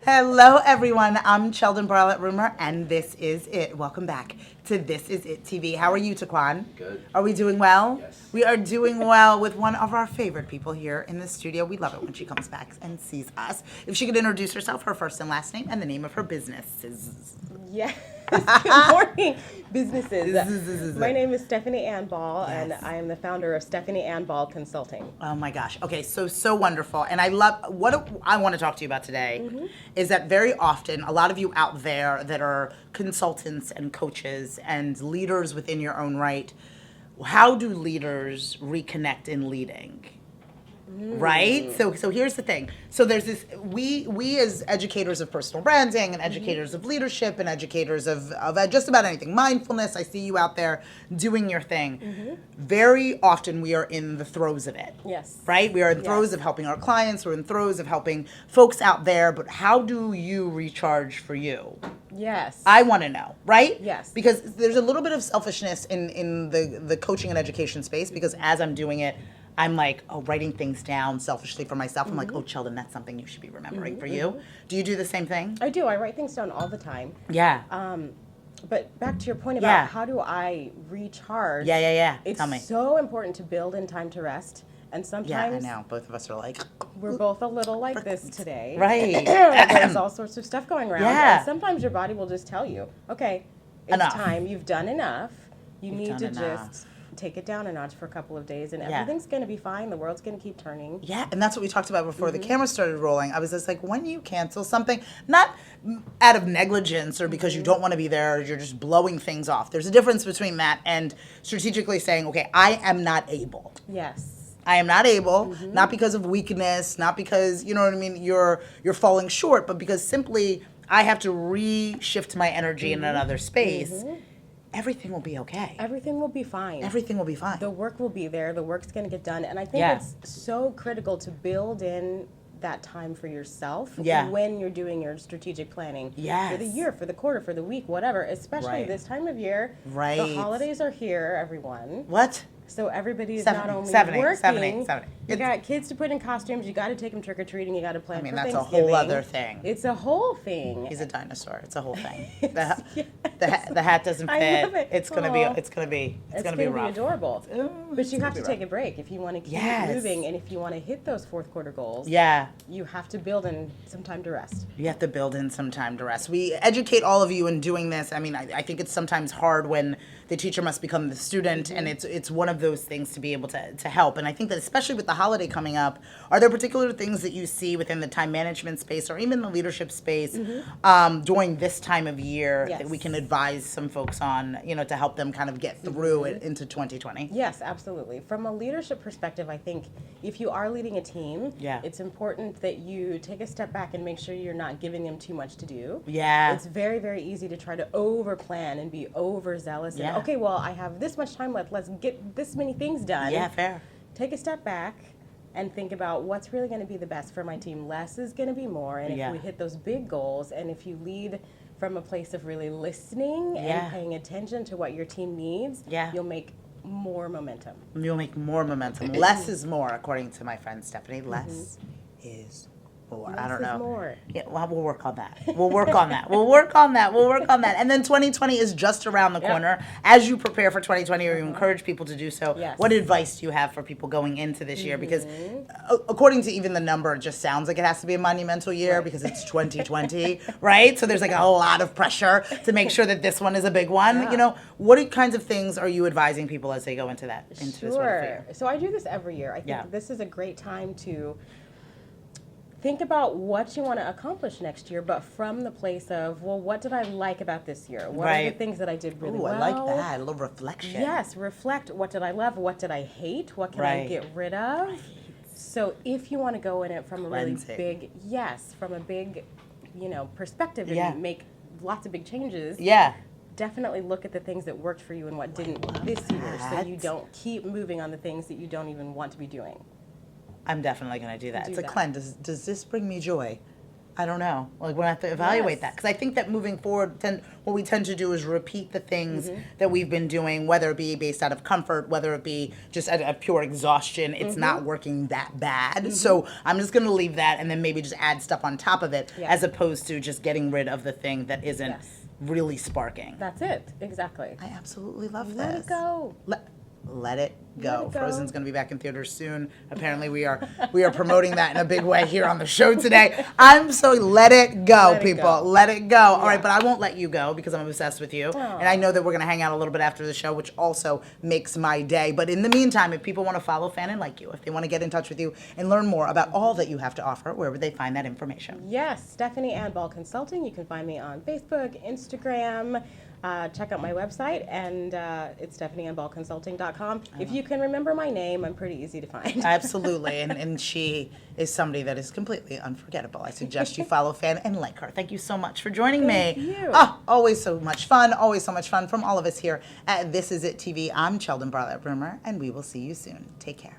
Hello, everyone. I'm Sheldon Barlett Rumor, and this is it. Welcome back to This Is It TV. How are you, Taquan? Good. Are we doing well? Yes. We are doing well with one of our favorite people here in the studio. We love it when she comes back and sees us. If she could introduce herself, her first and last name, and the name of her business. Yes. Good morning, businesses. Businesses. My name is Stephanie Ann Ball, Yes. and I am the founder of Stephanie Ann Ball Consulting. Oh my gosh. Okay, so wonderful. And I love what I want to talk to you about today is that very often a lot of you out there that are consultants and coaches and leaders within your own right, how do leaders reconnect in leading? Right? So here's the thing. So there's this we as educators of personal branding and educators of leadership and educators of just about anything, mindfulness, I see you out there doing your thing. Very often we are in the throes of it. Yes. Right? We are in throes Yes. of helping our clients, we're in throes of helping folks out there, but how do you recharge for you? Yes. I want to know, right? Yes. Because there's a little bit of selfishness in the coaching and education space, because as I'm doing it, I'm like, writing things down selfishly for myself. I'm like, Sheldon, that's something you should be remembering for you. Do you do the same thing? I do. I write things down all the time. Yeah. But back to your point about Yeah. how do I recharge? Yeah. It's Tell me. so important to build in time to rest. And Yeah, I sometimes know. Both of us are like, we're both a little like this today. right. There's all sorts of stuff going around. Yeah. And sometimes your body will just tell you, okay, it's Enough. time. You've done enough. You need done to enough. just take it down a notch for a couple of days, and Yeah. everything's going to be fine. The world's going to keep turning. Yeah, and that's what we talked about before the camera started rolling. I was just like, when you cancel something, not out of negligence or because you don't want to be there, or you're just blowing things off. There's a difference between that and strategically saying, okay, I am not able. Yes. I am not able, not because of weakness, not because, you know what I mean, you're falling short, but because simply I have to reshift my energy in another space. Everything will be okay. Everything will be fine. Everything will be fine. The work will be there. The work's going to get done. And I think Yeah. it's so critical to build in that time for yourself Yeah. when you're doing your strategic planning for the Yes. year, for the quarter, for the week, whatever. Especially Right. this time of year. Right. The holidays are here, everyone. What? So everybody is Seven- not only seven, eight, working. seven, eight. You It's- got kids to put in costumes. You got to take them trick or treating. You got to plan I mean, for that's a Thanksgiving. whole other thing. It's a whole thing. He's a dinosaur. It's a whole thing. Yes. The hat doesn't I fit. love it. It's gonna Aw. be it's gonna be rough. adorable. Ooh, But it's you gonna have be to take rough. a break if you want to keep Yes. moving, and if you want to hit those fourth quarter goals. Yeah. You have to build in some time to rest. You have to build in some time to rest. We educate all of you in doing this. I mean, I think it's sometimes hard when the teacher must become the student, and it's one of those things to be able to help. And I think that especially with the holiday coming up, are there particular things that you see within the time management space or even the leadership space during this time of year that we Yes. can advise some folks on, to help them kind of get through it into 2020? Yes, absolutely. From a leadership perspective, I think if you are leading a team, Yeah. it's important that you take a step back and make sure you're not giving them too much to do. Yeah. It's very, very easy to try to over plan and be overzealous. Yeah. And, okay, well, I have this much time left. Let's get this many things done. Yeah, fair. Take a step back and think about what's really going to be the best for my team. Less is going to be more. And Yeah. if we hit those big goals, and if you lead from a place of really listening Yeah. and paying attention to what your team needs, Yeah. you'll make more momentum. You'll make more momentum. Less is more, according to my friend Stephanie. Less is more. I Less don't is know. more. Yeah, well, we'll work on that. We'll work on that. We'll work on that. We'll work on that. And then 2020 is just around the Yep. corner. As you prepare for 2020, or you encourage people to do so, Yes. what advice do you have for people going into this year? Because according to even the number, it just sounds like it has to be a monumental year Right. because it's 2020, right? So there's like a lot of pressure to make sure that this one is a big one. Yeah. What kinds of things are you advising people as they go into this wonderful year? So I do this every year. I think Yeah. this is a great time to think about what you want to accomplish next year, but from the place of, well, what did I like about this year? What are the Right. things that I did really Ooh, well? I like that. A little reflection. Yes, reflect. What did I love? What did I hate? What can I Right. get rid of? So if you want to go in it from a really Cleansing. from a big, perspective, and Yeah. make lots of big changes. Yeah. Definitely look at the things that worked for you and what didn't this year, so you that. don't keep moving on the things that you don't even want to be doing. I'm definitely going to do that. Do It's a that. cleanse. Does this bring me joy? I don't know. Like, we're going to have to evaluate Yes. that. Because I think that moving forward, what we tend to do is repeat the things that we've been doing, whether it be based out of comfort, whether it be just out of pure exhaustion. It's not working that bad. So I'm just going to leave that and then maybe just add stuff on top of it, Yeah. as opposed to just getting rid of the thing that isn't Yes. really sparking. That's it. Exactly. I absolutely love Let this. it go. Let it go. Let it go. Frozen's going to be back in theaters soon. Apparently, we are promoting that in a big way here on the show today. I'm so let it go, Let it people. go. Let it go. All Yeah. right, but I won't let you go because I'm obsessed with you, and I know that we're going to hang out a little bit after the show, which also makes my day. But in the meantime, if people want to follow Fan and like you, if they want to get in touch with you and learn more about all that you have to offer, where would they find that information? Yes, Stephanie Ann Ball Consulting. You can find me on Facebook, Instagram. Check out my website, and it's stephanieannballconsulting.com. If you can remember my name, I'm pretty easy to find. Absolutely, and she is somebody that is completely unforgettable. I suggest you follow Fan and like her. Thank you so much for joining Thank me. you. Oh, always so much fun. Always so much fun from all of us here at This Is It TV. I'm Sheldon Bartlett Broomer, and we will see you soon. Take care.